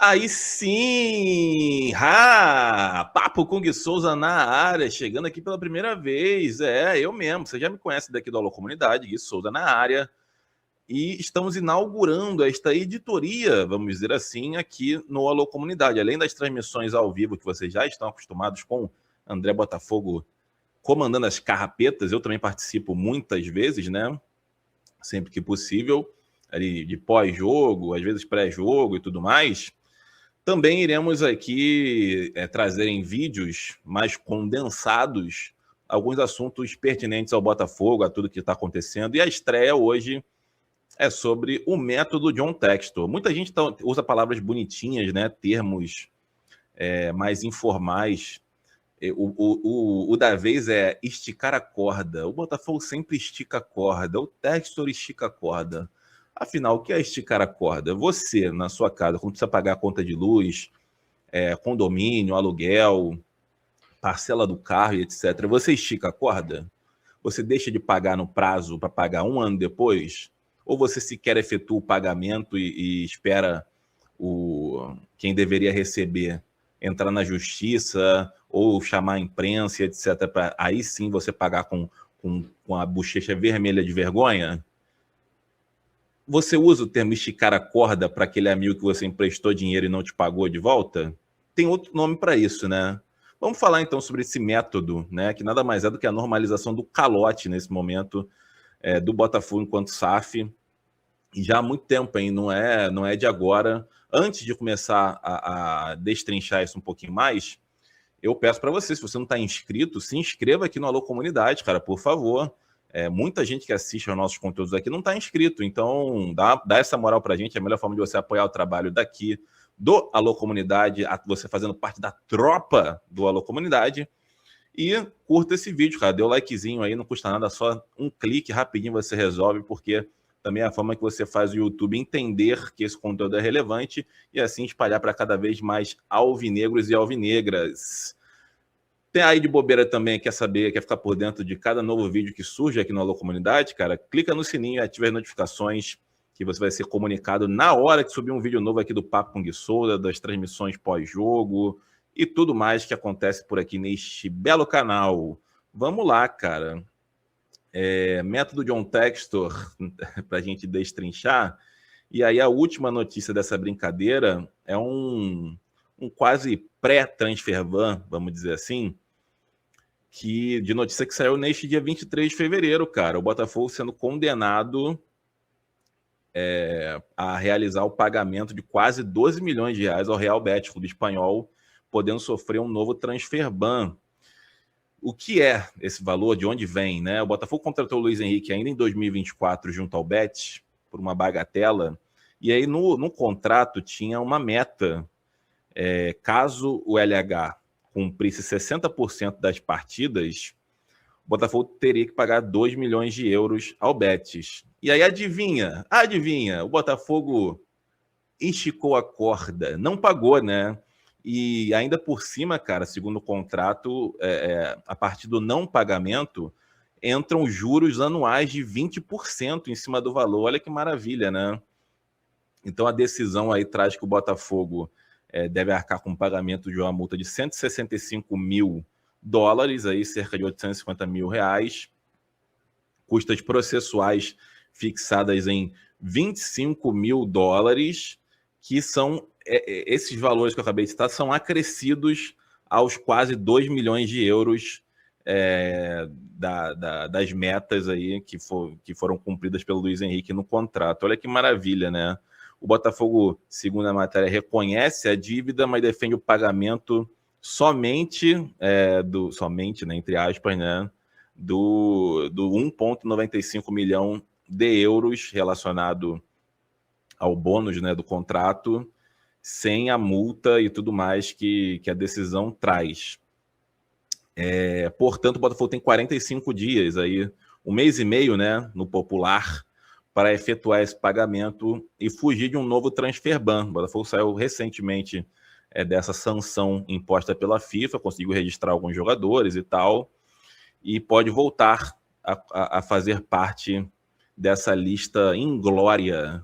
Aí sim! Papo com Gui Souza na área, chegando aqui pela primeira vez. Eu mesmo, você já me conhece daqui do Alô Comunidade, Gui Souza na área. E estamos inaugurando esta editoria, vamos dizer assim, aqui no Alô Comunidade. Além das transmissões ao vivo que vocês já estão acostumados com André Botafogo comandando as carrapetas, eu também participo muitas vezes, né? Sempre que possível, ali de pós-jogo, às vezes pré-jogo e tudo mais. Também iremos aqui trazer em vídeos mais condensados alguns assuntos pertinentes ao Botafogo, a tudo que está acontecendo. E a estreia hoje é sobre o método John Textor. Muita gente usa palavras bonitinhas, né? Termos mais informais. O da vez é esticar a corda. O Botafogo sempre estica a corda. O Textor estica a corda. Afinal, o que é esticar a corda? Você, na sua casa, quando precisa pagar a conta de luz, condomínio, aluguel, parcela do carro e etc., você estica a corda? Você deixa de pagar no prazo para pagar um ano depois? Ou você sequer efetua o pagamento e espera quem deveria receber entrar na justiça ou chamar a imprensa, etc., para aí sim você pagar com a bochecha vermelha de vergonha? Você usa o termo esticar a corda para aquele amigo que você emprestou dinheiro e não te pagou de volta? Tem outro nome para isso, né? Vamos falar então sobre esse método, né? Que nada mais é do que a normalização do calote nesse momento do Botafogo enquanto SAF. E já há muito tempo, hein? Não é de agora. Antes de começar a destrinchar isso um pouquinho mais, eu peço para você, se você não está inscrito, se inscreva aqui no Alô Comunidade, cara, por favor. Muita gente que assiste aos nossos conteúdos aqui não está inscrito, então dá essa moral para a gente. É a melhor forma de você apoiar o trabalho daqui do Alô Comunidade, você fazendo parte da tropa do Alô Comunidade. E curta esse vídeo, cara. Dê o likezinho aí, não custa nada, só um clique, rapidinho você resolve, porque também é a forma que você faz o YouTube entender que esse conteúdo é relevante e assim espalhar para cada vez mais alvinegros e alvinegras. Tem aí de bobeira também, quer ficar por dentro de cada novo vídeo que surge aqui no Alô Comunidade, cara? Clica no sininho e ativa as notificações que você vai ser comunicado na hora que subir um vídeo novo aqui do Papo com Gui Souza, das transmissões pós-jogo e tudo mais que acontece por aqui neste belo canal. Vamos lá, cara. Método John Textor, para a gente destrinchar. E aí a última notícia dessa brincadeira é um quase pré-transfer ban, vamos dizer assim, de notícia que saiu neste dia 23 de fevereiro, cara. O Botafogo sendo condenado a realizar o pagamento de quase 12 milhões de reais ao Real Betis, clube espanhol, podendo sofrer um novo transfer ban. O que é esse valor? De onde vem, né? O Botafogo contratou o Luiz Henrique ainda em 2024 junto ao Betis por uma bagatela. E aí no contrato tinha uma meta. Caso o LH cumprisse 60% das partidas, o Botafogo teria que pagar 2 milhões de euros ao Betis. E aí adivinha, o Botafogo esticou a corda, não pagou, né? E ainda por cima, cara, segundo o contrato, a partir do não pagamento, entram juros anuais de 20% em cima do valor. Olha que maravilha, né? Então a decisão aí traz que o Botafogo deve arcar com um pagamento de uma multa de 165 mil dólares, aí cerca de 850 mil reais, custas processuais fixadas em 25 mil dólares, que são esses valores que eu acabei de citar são acrescidos aos quase 2 milhões de euros das metas aí que foram cumpridas pelo Luiz Henrique no contrato. Olha que maravilha, né? O Botafogo, segundo a matéria, reconhece a dívida, mas defende o pagamento somente, né, entre aspas, né, do 1,95 milhão de euros relacionado ao bônus, né, do contrato, sem a multa e tudo mais que a decisão traz. Portanto, o Botafogo tem 45 dias, aí, um mês e meio, né, no popular, para efetuar esse pagamento e fugir de um novo transfer ban. O Botafogo saiu recentemente dessa sanção imposta pela FIFA, conseguiu registrar alguns jogadores e tal, e pode voltar a fazer parte dessa lista inglória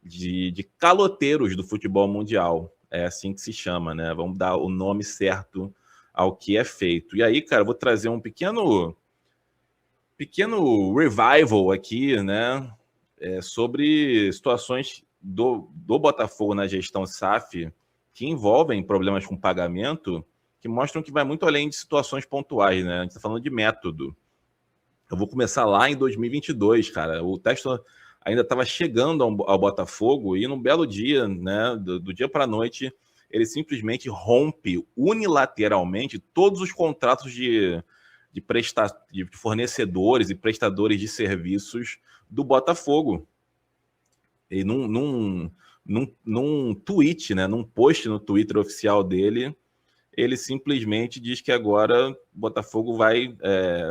de caloteiros do futebol mundial. É assim que se chama, né? Vamos dar o nome certo ao que é feito. E aí, cara, eu vou trazer um pequeno revival aqui, né? Sobre situações do Botafogo na gestão SAF que envolvem problemas com pagamento, que mostram que vai muito além de situações pontuais, né? A gente está falando de método. Eu vou começar lá em 2022, cara. O Textor ainda estava chegando ao Botafogo e num belo dia, né, do dia para a noite, ele simplesmente rompe unilateralmente todos os contratos de fornecedores e prestadores de serviços do Botafogo. E num tweet, né, num post no Twitter oficial dele, ele simplesmente diz que agora o Botafogo vai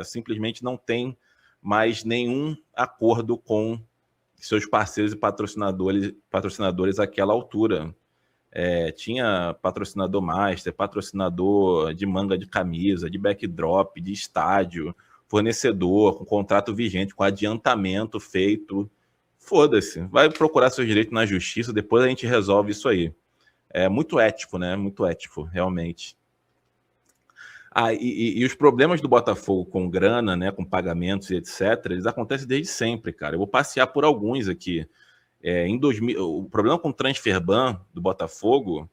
simplesmente não tem mais nenhum acordo com seus parceiros e patrocinadores àquela altura. Tinha patrocinador master, patrocinador de manga de camisa, de backdrop, de estádio, fornecedor com contrato vigente, com adiantamento feito. Foda-se, vai procurar seus direitos na justiça, depois a gente resolve isso aí. É muito ético, né? Muito ético, realmente. E os problemas do Botafogo com grana, né, com pagamentos e etc., eles acontecem desde sempre, cara. Eu vou passear por alguns aqui. Em 2000, o problema com o transferban do Botafogo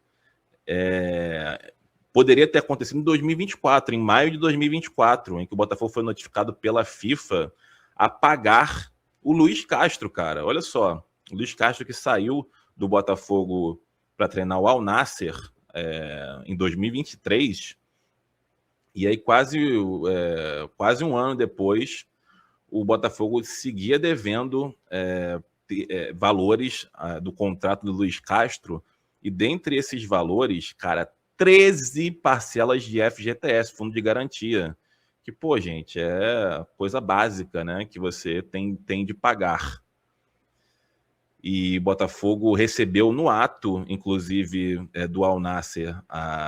poderia ter acontecido em 2024, em maio de 2024, em que o Botafogo foi notificado pela FIFA a pagar o Luiz Castro, cara. Olha só, o Luiz Castro que saiu do Botafogo para treinar o Al Nassr em 2023. E aí, quase um ano depois, o Botafogo seguia devendo valores do contrato do Luiz Castro, e dentre esses valores, cara, 13 parcelas de FGTS, Fundo de Garantia, que, pô, gente, é coisa básica, né, que você tem de pagar. E Botafogo recebeu no ato, inclusive, do Al Nassr,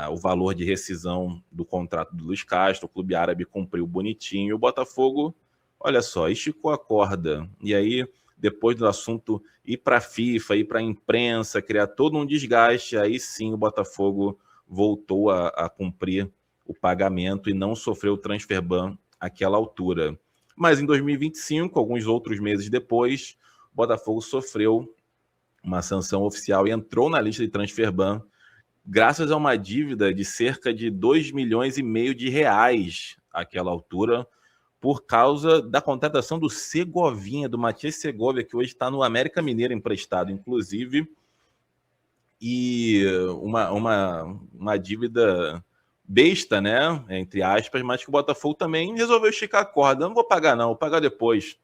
o valor de rescisão do contrato do Luiz Castro. O Clube Árabe cumpriu bonitinho. E o Botafogo, olha só, esticou a corda. E aí, depois do assunto ir para a FIFA, ir para a imprensa, criar todo um desgaste, aí sim o Botafogo voltou a cumprir o pagamento e não sofreu o transfer ban àquela altura. Mas em 2025, alguns outros meses depois, o Botafogo sofreu uma sanção oficial e entrou na lista de transfer ban graças a uma dívida de cerca de 2,5 milhões de reais àquela altura, por causa da contratação do Segovinha, do Matias Segovia, que hoje está no América Mineiro emprestado, inclusive, e uma dívida besta, né, entre aspas, mas que o Botafogo também resolveu esticar a corda. Não vou pagar não, vou pagar depois.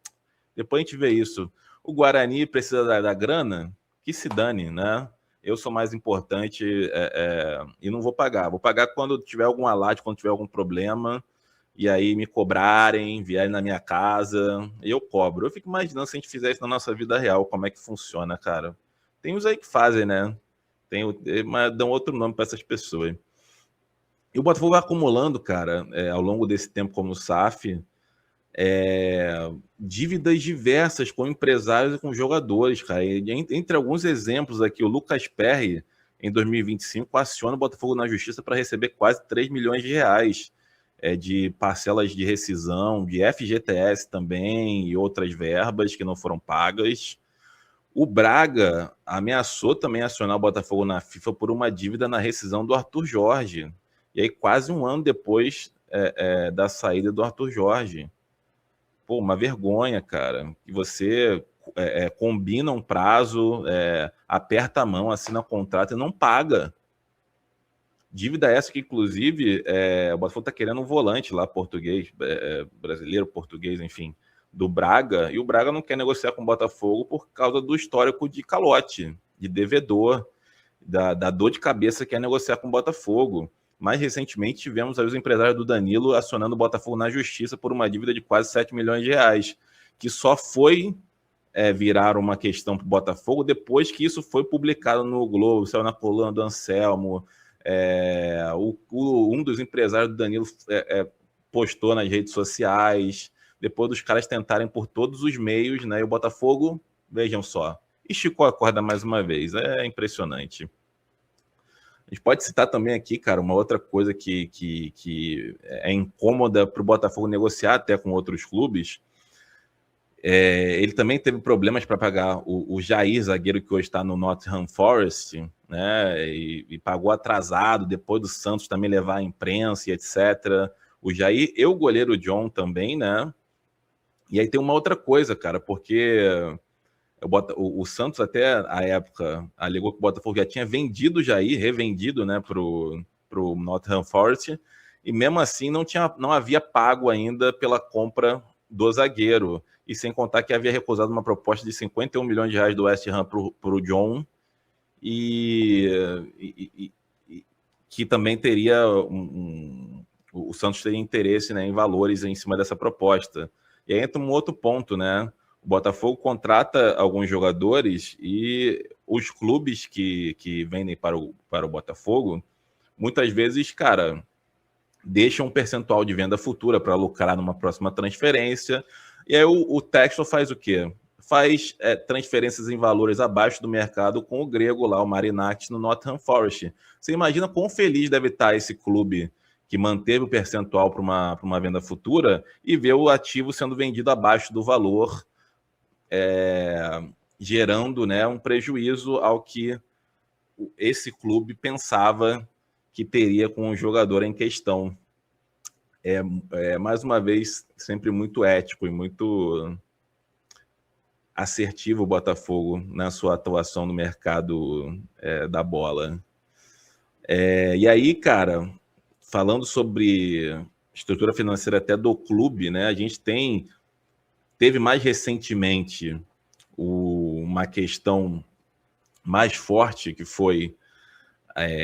Depois a gente vê isso. O Guarani precisa da grana, que se dane, né? Eu sou mais importante e não vou pagar. Vou pagar quando tiver algum alarde, quando tiver algum problema, e aí me cobrarem, vierem na minha casa, eu cobro. Eu fico imaginando se a gente fizer isso na nossa vida real, como é que funciona, cara. Tem uns aí que fazem, né? Mas dão outro nome para essas pessoas. E o Botafogo vai acumulando, cara, ao longo desse tempo como SAF, dívidas diversas com empresários e com jogadores, cara. E, entre alguns exemplos aqui, o Lucas Perry, em 2025, aciona o Botafogo na justiça para receber quase 3 milhões de reais de parcelas de rescisão, de FGTS também e outras verbas que não foram pagas. O Braga ameaçou também acionar o Botafogo na FIFA por uma dívida na rescisão do Arthur Jorge. E aí, quase um ano depois da saída do Arthur Jorge. Pô, uma vergonha, cara, que você combina um prazo, aperta a mão, assina um contrato e não paga. Dívida essa que, inclusive, o Botafogo está querendo um volante lá, português, brasileiro, português, enfim, do Braga, e o Braga não quer negociar com o Botafogo por causa do histórico de calote, de devedor, da dor de cabeça que é negociar com o Botafogo. Mais recentemente, tivemos aí os empresários do Danilo acionando o Botafogo na justiça por uma dívida de quase 7 milhões de reais, que só foi virar uma questão para o Botafogo depois que isso foi publicado no Globo, saiu na coluna do Anselmo. Um dos empresários do Danilo postou nas redes sociais, depois dos caras tentarem por todos os meios, né? E o Botafogo, vejam só, esticou a corda mais uma vez. É impressionante. A gente pode citar também aqui, cara, uma outra coisa que é incômoda para o Botafogo negociar até com outros clubes. Ele também teve problemas para pagar o Jair, zagueiro que hoje está no Nottingham Forest, né? E pagou atrasado, depois do Santos também levar a imprensa e etc. O Jair e o goleiro John também, né? E aí tem uma outra coisa, cara, porque o Santos até a época alegou que o Botafogo já tinha vendido o Jair, revendido, né, pro Nottingham Forest, e mesmo assim não havia pago ainda pela compra do zagueiro, e sem contar que havia recusado uma proposta de 51 milhões de reais do West Ham para o John, e que também teria o Santos teria interesse, né, em valores em cima dessa proposta. E aí entra um outro ponto, né? O Botafogo contrata alguns jogadores e os clubes que vendem para o Botafogo, muitas vezes, cara, deixam um percentual de venda futura para lucrar numa próxima transferência. E aí o Textor faz o quê? Faz transferências em valores abaixo do mercado com o grego lá, o Marinakis, no Nottingham Forest. Você imagina quão feliz deve estar esse clube que manteve o percentual para uma venda futura e vê o ativo sendo vendido abaixo do valor, gerando, né, um prejuízo ao que esse clube pensava que teria com o jogador em questão. Mais uma vez, sempre muito ético e muito assertivo o Botafogo na sua atuação no mercado da bola. E aí, cara, falando sobre estrutura financeira até do clube, né, a gente teve mais recentemente uma questão mais forte, que foi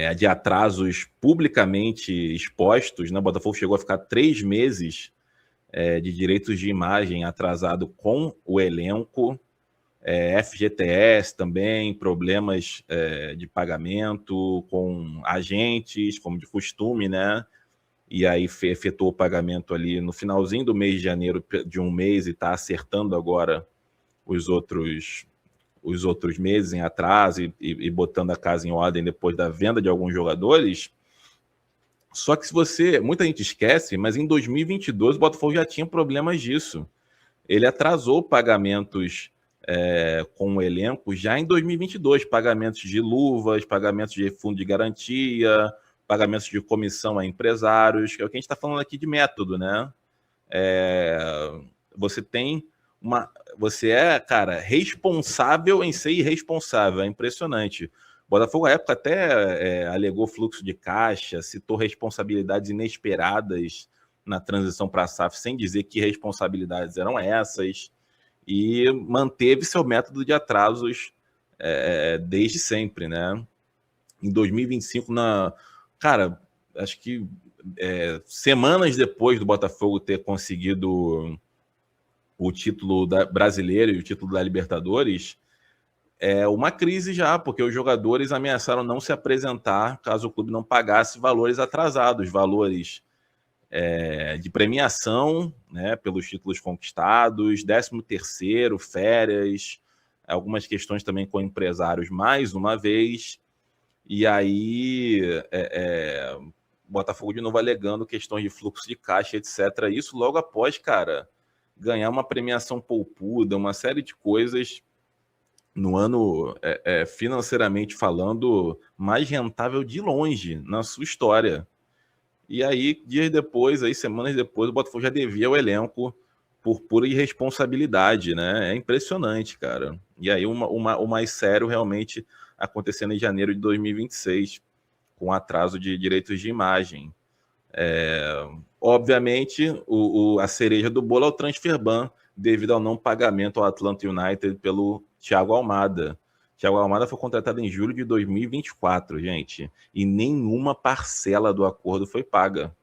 a de atrasos publicamente expostos, né? O Botafogo chegou a ficar 3 meses de direitos de imagem atrasado com o elenco, FGTS também, problemas de pagamento com agentes, como de costume, né? E aí efetuou o pagamento ali no finalzinho do mês de janeiro de um mês e está acertando agora os outros meses em atraso e botando a casa em ordem depois da venda de alguns jogadores. Só que muita gente esquece, mas em 2022 o Botafogo já tinha problemas disso. Ele atrasou pagamentos com o elenco já em 2022, pagamentos de luvas, pagamentos de fundo de garantia, pagamentos de comissão a empresários, que é o que a gente está falando aqui de método, né? Você é, cara, responsável em ser irresponsável, é impressionante. O Botafogo, à época, até alegou fluxo de caixa, citou responsabilidades inesperadas na transição para a SAF, sem dizer que responsabilidades eram essas, e manteve seu método de atrasos desde sempre, né? Em 2025, cara, acho que semanas depois do Botafogo ter conseguido o título brasileiro e o título da Libertadores, uma crise já, porque os jogadores ameaçaram não se apresentar caso o clube não pagasse valores atrasados, valores de premiação, né, pelos títulos conquistados, 13º, férias, algumas questões também com empresários mais uma vez, e aí Botafogo de novo alegando questões de fluxo de caixa, etc. Isso logo após, cara, ganhar uma premiação poupuda, uma série de coisas no ano, financeiramente falando, mais rentável de longe na sua história. E aí, dias depois, semanas depois, o Botafogo já devia ao elenco por pura irresponsabilidade, né? É impressionante, cara. E aí, o mais sério realmente acontecendo em janeiro de 2026, com atraso de direitos de imagem. Obviamente, a cereja do bolo é o transfer ban, devido ao não pagamento ao Atlanta United pelo Thiago Almada. Thiago Almada foi contratado em julho de 2024, gente, e nenhuma parcela do acordo foi paga.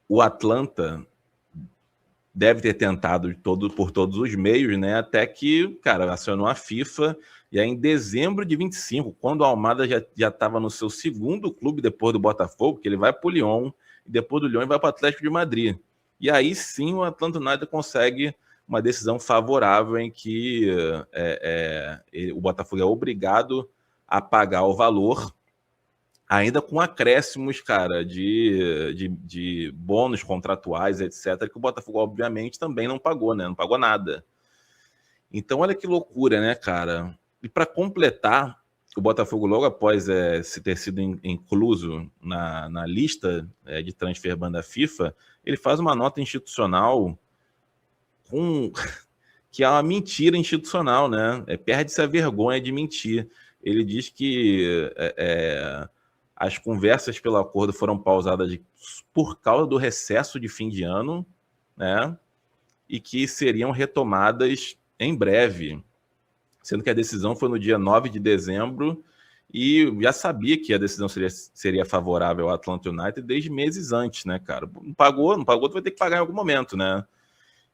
O Atlanta deve ter tentado por todos os meios, né? Até que, cara, acionou a FIFA, e aí em dezembro de 25, quando o Almada já estava no seu segundo clube depois do Botafogo, que ele vai para o Lyon, e depois do Lyon ele vai para o Atlético de Madrid. E aí sim o Atlanta United consegue uma decisão favorável em que o Botafogo é obrigado a pagar o valor, ainda com acréscimos, cara, de bônus contratuais, etc., que o Botafogo, obviamente, também não pagou, né? Não pagou nada. Então, olha que loucura, né, cara? E para completar, o Botafogo, logo após se ter sido incluso na lista de transfer ban da FIFA, ele faz uma nota institucional com que é uma mentira institucional, né? Perde-se a vergonha de mentir. Ele diz que as conversas pelo acordo foram pausadas por causa do recesso de fim de ano, né? E que seriam retomadas em breve, sendo que a decisão foi no dia 9 de dezembro e já sabia que a decisão seria favorável ao Atlanta United desde meses antes, né, cara? Não pagou, tu vai ter que pagar em algum momento, né?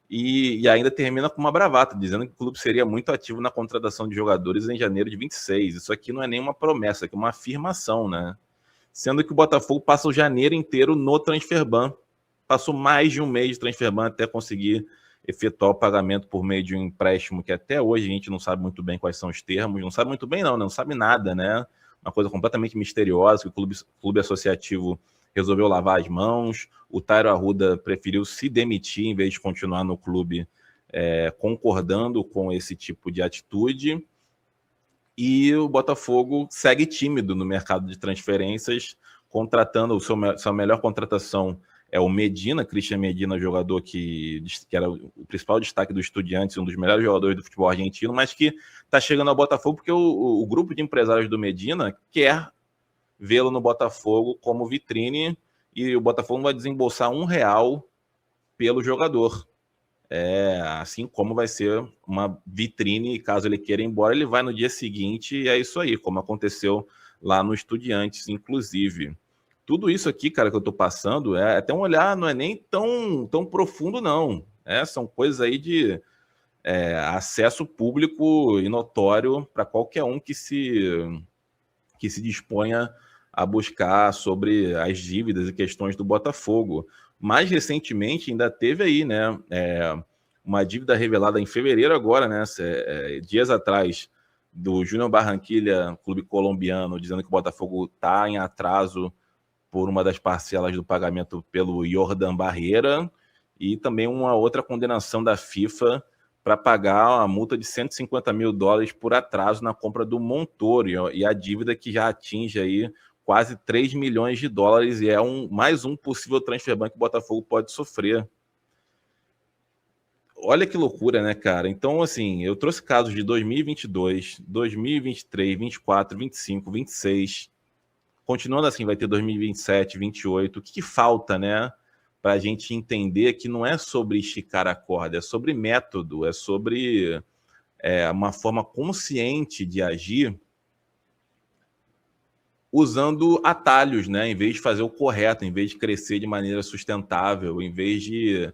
E ainda termina com uma bravata, dizendo que o clube seria muito ativo na contratação de jogadores em janeiro de 26. Isso aqui não é nenhuma promessa, aqui é uma afirmação, né? Sendo que o Botafogo passa o janeiro inteiro no transfer ban. Passou mais de um mês de transfer ban até conseguir efetuar o pagamento por meio de um empréstimo que até hoje a gente não sabe muito bem quais são os termos. Não sabe muito bem não sabe nada, né? Uma coisa completamente misteriosa, que o clube associativo resolveu lavar as mãos. O Tairo Arruda preferiu se demitir em vez de continuar no clube, concordando com esse tipo de atitude. E o Botafogo segue tímido no mercado de transferências, contratando sua melhor contratação é o Medina, Christian Medina, jogador que era o principal destaque do Estudiantes, um dos melhores jogadores do futebol argentino, mas que está chegando ao Botafogo porque o grupo de empresários do Medina quer vê-lo no Botafogo como vitrine, e o Botafogo não vai desembolsar R$1 pelo jogador. Assim como vai ser uma vitrine, caso ele queira ir embora, ele vai no dia seguinte, e é isso aí, como aconteceu lá no Estudiantes, inclusive. Tudo isso aqui, cara, que eu tô passando, até um olhar, não é nem tão profundo, não. São coisas aí de acesso público e notório para qualquer um que se disponha a buscar sobre as dívidas e questões do Botafogo. Mais recentemente, ainda teve aí, né, uma dívida revelada em fevereiro agora, né, dias atrás, do Júnior Barranquilla, clube colombiano, dizendo que o Botafogo está em atraso por uma das parcelas do pagamento pelo Jordan Barreira, e também uma outra condenação da FIFA para pagar uma multa de $150 mil por atraso na compra do Montoro, e a dívida que já atinge aí quase $3 milhões, e é mais um possível transfer ban que o Botafogo pode sofrer. Olha que loucura, né, cara? Então, assim, eu trouxe casos de 2022, 2023, 24, 25, 26. Continuando assim, vai ter 2027, 28. O que falta, né, para a gente entender que não é sobre esticar a corda, é sobre método, é sobre uma forma consciente de agir, usando atalhos, né, em vez de fazer o correto, em vez de crescer de maneira sustentável, em vez de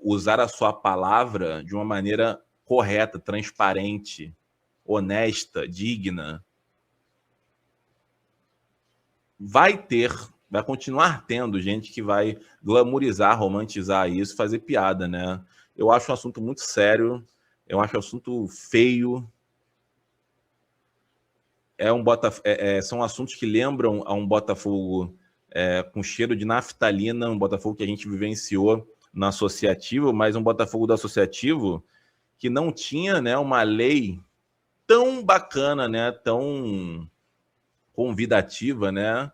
usar a sua palavra de uma maneira correta, transparente, honesta, digna. Vai continuar tendo gente que vai glamourizar, romantizar isso, fazer piada, né? Eu acho um assunto muito sério, eu acho um assunto feio. São assuntos que lembram a um Botafogo com cheiro de naftalina, um Botafogo que a gente vivenciou no associativo, mas um Botafogo do associativo que não tinha, né, uma lei tão bacana, né, tão convidativa, né,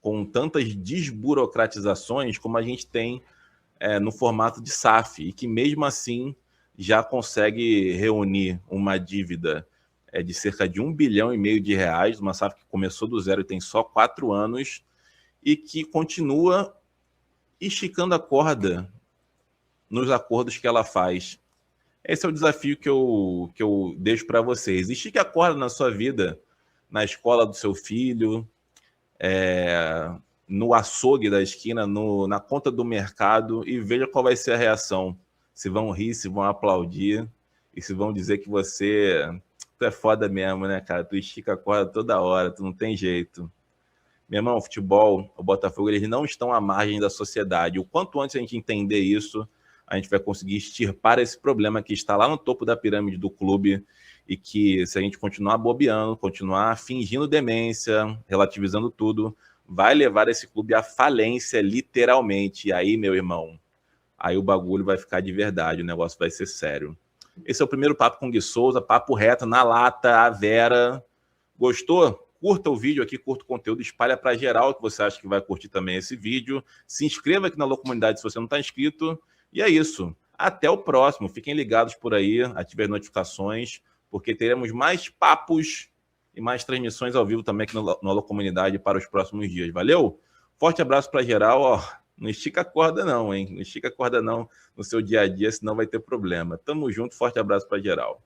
com tantas desburocratizações como a gente tem no formato de SAF, e que mesmo assim já consegue reunir uma dívida de cerca de R$1,5 bilhão, uma SAF que começou do zero e tem só 4 anos, e que continua esticando a corda nos acordos que ela faz. Esse é o desafio que eu deixo para vocês. Estique a corda na sua vida, na escola do seu filho, no açougue da esquina, na conta do mercado, e veja qual vai ser a reação. Se vão rir, se vão aplaudir, e se vão dizer que tu é foda mesmo, né, cara? Tu estica a corda toda hora, tu não tem jeito. Meu irmão, o futebol, o Botafogo, eles não estão à margem da sociedade. O quanto antes a gente entender isso, a gente vai conseguir extirpar esse problema que está lá no topo da pirâmide do clube e que se a gente continuar bobeando, continuar fingindo demência, relativizando tudo, vai levar esse clube à falência, literalmente. E aí, meu irmão, aí o bagulho vai ficar de verdade, o negócio vai ser sério. Esse é o primeiro Papo com Gui Souza, papo reto, na lata, a Vera. Gostou? Curta o vídeo aqui, curta o conteúdo, espalha para geral que você acha que vai curtir também esse vídeo. Se inscreva aqui na Locomunidade se você não está inscrito. E é isso. Até o próximo. Fiquem ligados por aí, ativem as notificações, porque teremos mais papos e mais transmissões ao vivo também aqui na Locomunidade para os próximos dias. Valeu? Forte abraço para geral. Ó, não estica a corda não, hein? Não estica a corda não no seu dia a dia, senão vai ter problema. Tamo junto, forte abraço para geral.